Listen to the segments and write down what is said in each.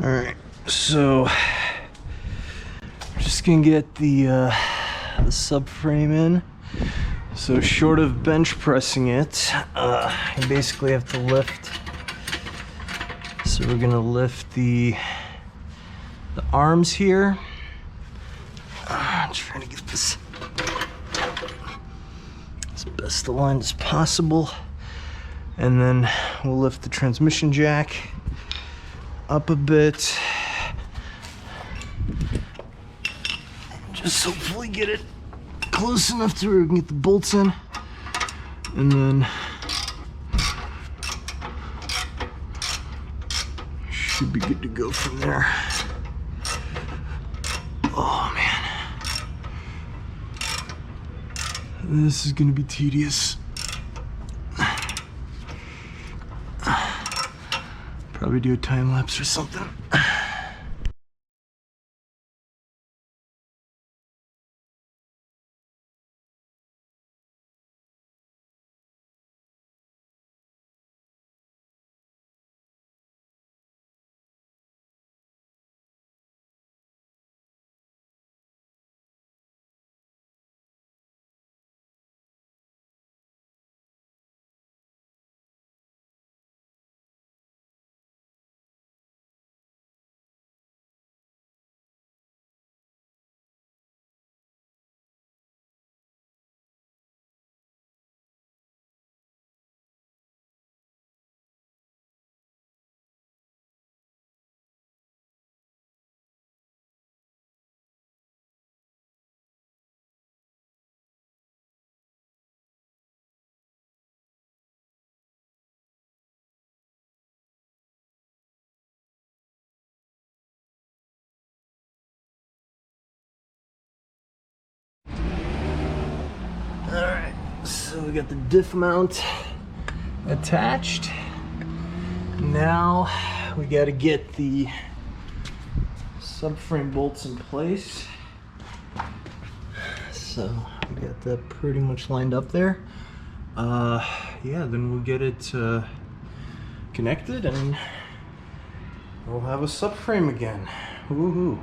All right, so just gonna get the subframe in. So short of bench pressing it, you basically have to lift. So we're gonna lift the arms here. I'm trying to get this as best aligned as possible. And then we'll lift the transmission jack up a bit. Just hopefully get it close enough to where we can get the bolts in. And then should be good to go from there. Oh man. This is gonna be tedious. Probably do a time lapse or something. Alright, so we got the diff mount attached. Now we got to get the subframe bolts in place. So we got that pretty much lined up there. Yeah, then we'll get it connected and we'll have a subframe again. Woohoo!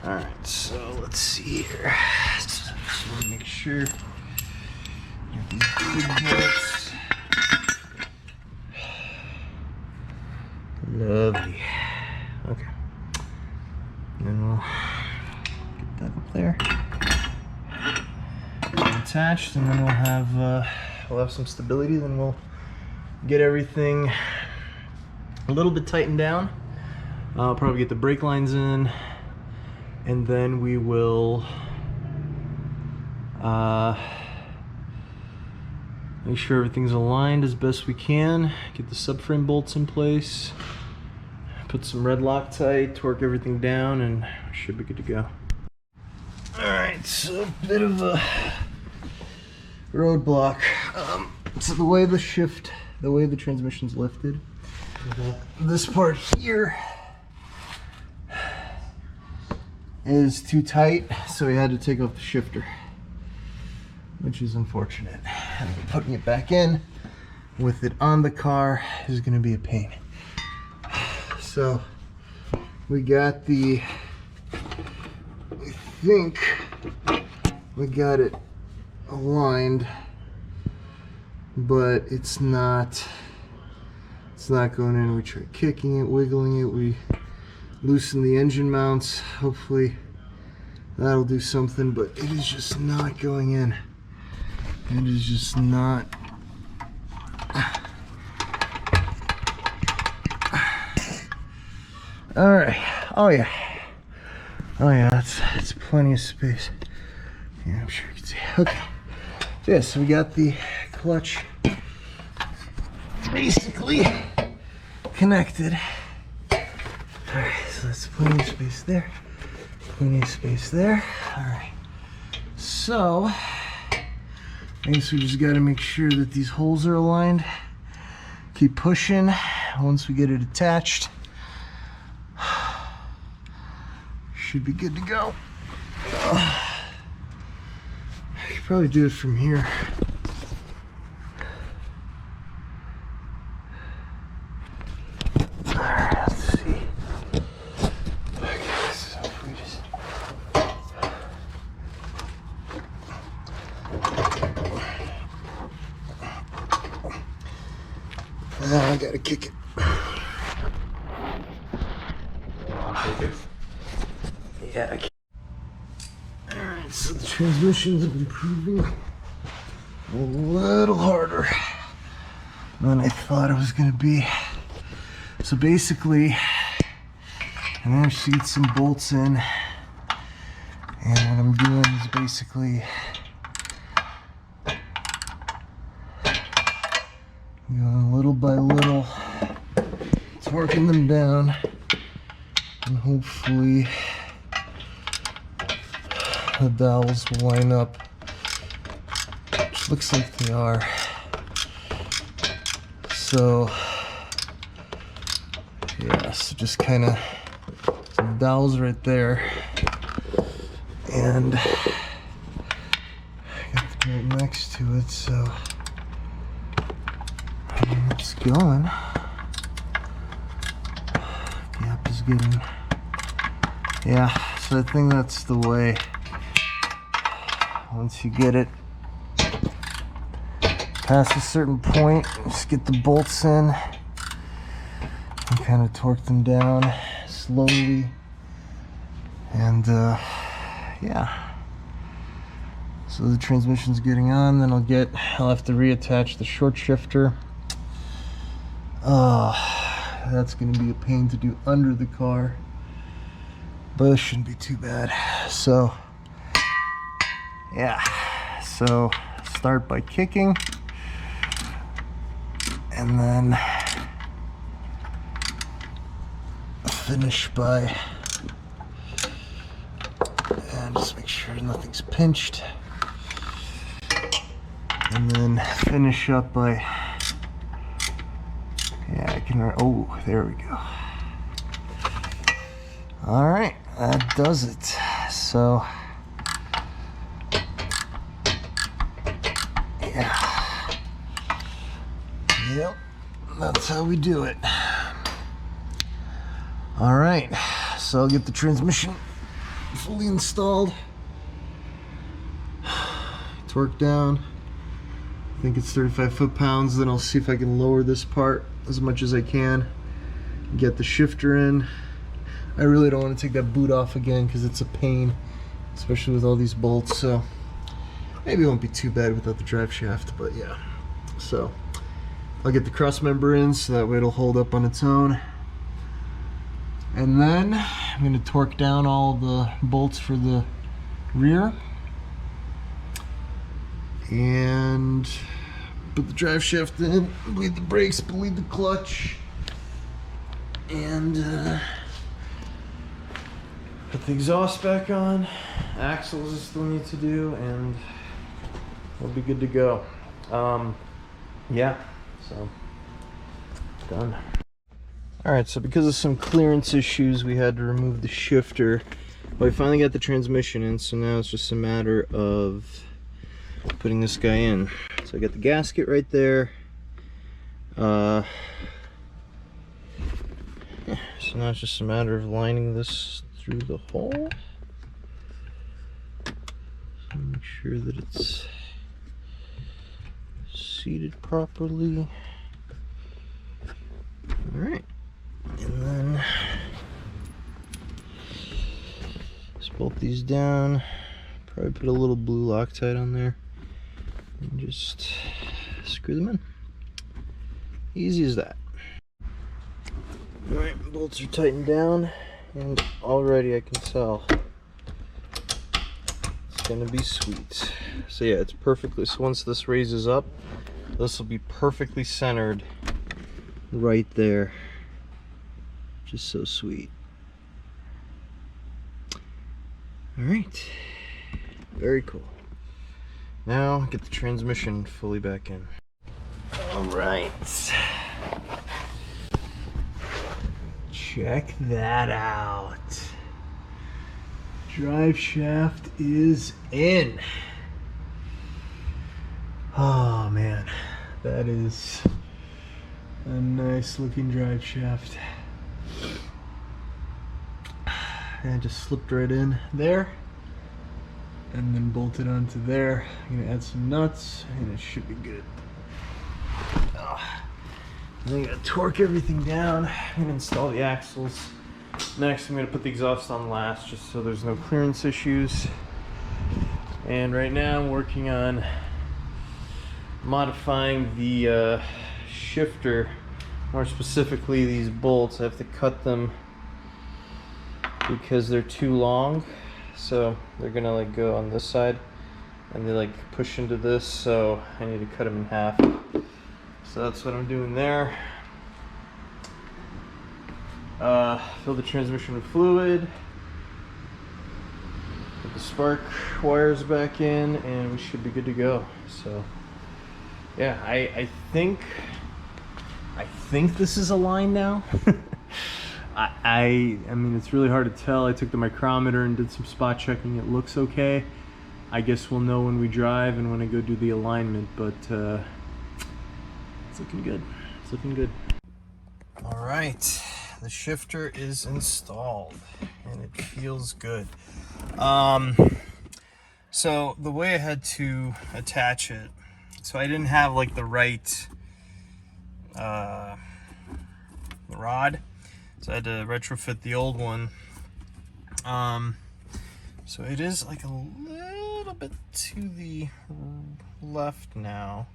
Alright, so let's see here. Just want to make sure these big bolts. Lovely. Okay. And then we'll get that up there. Attached, and then we'll have some stability. Then we'll get everything a little bit tightened down. I'll probably get the brake lines in, and then we will make sure everything's aligned as best we can. Get the subframe bolts in place. Put some red Loctite, torque everything down, and we should be good to go. Alright, so a bit of a roadblock. So the way the transmission's lifted, this part here is too tight, so we had to take off the shifter, which is unfortunate. And putting it back in with it on the car is going to be a pain. So we got I think we got it aligned, but it's not going in. We tried kicking it, wiggling it, we loosened the engine mounts. Hopefully that'll do something, but it is just not going in. It is just not. All right. Oh yeah. That's plenty of space. Yeah, I'm sure you can see. Okay. So yeah, so we got the clutch basically connected. All right. So that's plenty of space there. Plenty of space there. All right. So I guess we just got to make sure that these holes are aligned. Keep pushing. Once we get it attached, should be good to go. I could probably do it from here. Alright, let's see. Now I gotta kick it. Yeah. Alright, so the transmission's improving a little harder than I thought it was gonna be. So basically, I managed to get some bolts in, and what I'm doing is basically going little by little, torquing them down, and hopefully the dowels will line up, which looks like they are. So yeah, so just kind of some dowels right there, and I got the bolt next to it, so it's going. Gap is getting, yeah, so I think that's the way. Once you get it past a certain point, just get the bolts in and kind of torque them down slowly, and yeah, so the transmission's getting on. Then I'll have to reattach the short shifter. That's going to be a pain to do under the car, but it shouldn't be too bad. So yeah, so start by kicking, and then finish by, and just make sure nothing's pinched, and then finish up by, yeah, I can, oh, there we go. All right, that does it. So yeah, yep, that's how we do it. All right, so I'll get the transmission fully installed, torque down. I think it's 35 foot-pounds. Then I'll see if I can lower this part as much as I can, get the shifter in. I really don't want to take that boot off again because it's a pain, especially with all these bolts. So maybe it won't be too bad without the drive shaft, but yeah. So I'll get the cross member in so that way it'll hold up on its own. And then I'm going to torque down all the bolts for the rear and put the drive shaft in, bleed the brakes, bleed the clutch, and put the exhaust back on. Axles I still need to do, and we'll be good to go. Yeah, so done. Alright, so because of some clearance issues, we had to remove the shifter. But we finally got the transmission in, so now it's just a matter of putting this guy in. So I got the gasket right there. Yeah, so now it's just a matter of lining this through the hole. So make sure that it's seated properly. Alright. And then just bolt these down. Probably put a little blue Loctite on there and just screw them in. Easy as that. Alright, bolts are tightened down, and already I can tell it's gonna be sweet. So yeah, it's perfectly, so once this raises up, this will be perfectly centered right there. Just so sweet. Alright, very cool. Now get the transmission fully back in. Alright, check that out. Drive shaft is in. Oh man, that is a nice looking drive shaft. And just slipped right in there and then bolted onto there. I'm gonna add some nuts and it should be good. And then you gotta torque everything down. I'm gonna install the axles. Next, I'm gonna put the exhaust on last, just so there's no clearance issues. And right now I'm working on modifying the shifter, more specifically these bolts. I have to cut them because they're too long, so they're gonna like go on this side and they like push into this, so I need to cut them in half. So that's what I'm doing there. Fill the transmission with fluid, put the spark wires back in, and we should be good to go. So yeah, I think this is aligned now. I mean, it's really hard to tell. I took the micrometer and did some spot checking. It looks okay. I guess we'll know when we drive and when I go do the alignment, but it's looking good. It's looking good. All right, the shifter is installed and it feels good. So the way I had to attach it, so I didn't have like the right rod, so I had to retrofit the old one. So it is like a little bit to the left now,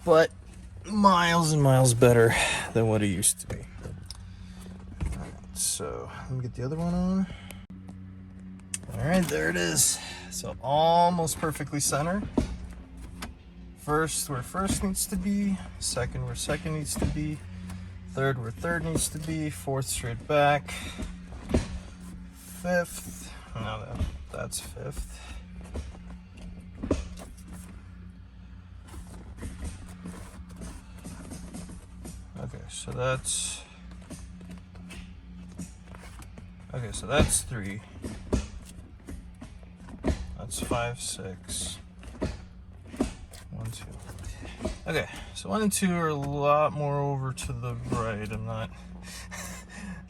but miles and miles better than what it used to be. All right, so let me get the other one on. All right, there it is. So almost perfectly centered. First where first needs to be, second where second needs to be, third where third needs to be, fourth straight back, fifth, no, that's fifth. Okay, so that's 3. That's 5, 6. 1, 2. Okay, so 1 and 2 are a lot more over to the right.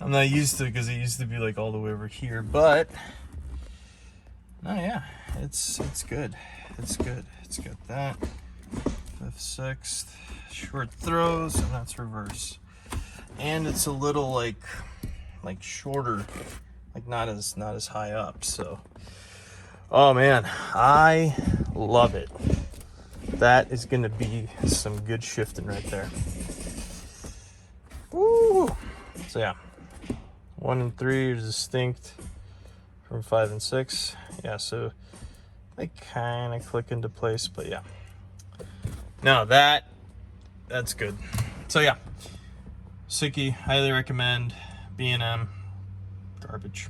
I'm not used to it because it used to be like all the way over here, but no, yeah, it's good. It's good. It's got that 5th, 6th, short throws, and that's reverse. And it's a little like shorter, like not as high up. So, oh man, I love it. That is gonna be some good shifting right there. Woo! So yeah, 1 and 3 are distinct from 5 and 6. Yeah, so they kind of click into place, but yeah. No, that's good. So yeah, Sicky, highly recommend. B&M, garbage.